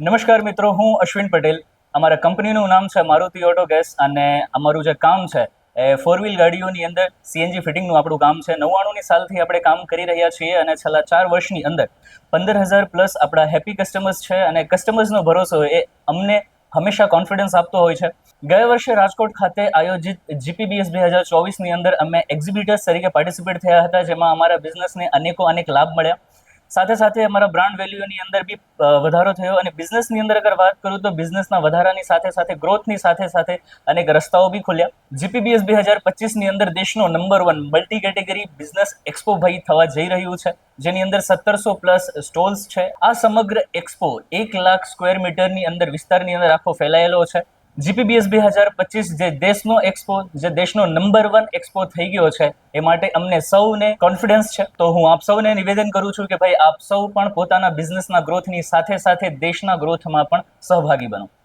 નમસ્કાર મિત્રો, હું અશ્વિન પટેલ. અમારા કંપનીનું નામ છે મારુતિ ઓટો ગેસ અને અમારું જે કામ છે એ 4 વ્હીલ ગાડીઓની અંદર સીએનજી ફિટિંગનું આપણું કામ છે. 99ની સાલથી આપણે કામ કરી રહ્યા છીએ અને છેલ્લા 4 વર્ષની અંદર 15,000 પ્લસ આપણા હેપી કસ્ટમર્સ છે અને કસ્ટમર્સનો ભરોસો એ અમને હંમેશા કોન્ફિડન્સ આપતો હોય છે. ગયા વર્ષે રાજકોટ ખાતે આયોજિત જીપીબીએસ 2024ની અંદર અમે એક્ઝિબિટર્સ તરીકે પાર્ટિસિપેટ થયા હતા, જેમાં અમારા બિઝનેસને અનેક લાભ મળ્યા. સાથે સાથે અમારા બ્રાન્ડ વેલ્યુની અંદર બી વધારો થયો અને બિઝનેસની અંદર અગર વાત કરું તો બિઝનેસના વધારાની સાથે સાથે ગ્રોથની સાથે સાથે અનેક રસ્તાઓ બી ખુલ્યા. જીપીબીએસ 2025ની અંદર દેશનો number 1 multi category business expo ભાઈ થવા જઈ રહ્યું છે, જેની અંદર 1700 પ્લસ સ્ટોલ્સ છે. આ સમગ્ર એક્સપો 1 લાખ સ્ક્વેર મીટરની અંદર વિસ્તારની અંદર આખો ફેલાયેલો છે. જીપીબીએસ 2025 જે દેશનો એક્સપો, જે દેશનો નંબર 1 એક્સપો થઈ ગયો છે, એ માટે અમને સૌને કોન્ફિડન્સ છે. તો હું આપ સૌને નિવેદન કરું છું કે ભાઈ આપ સૌ પણ પોતાના બિઝનેસના ગ્રોથની સાથે સાથે દેશના ગ્રોથમાં પણ સહભાગી બનો.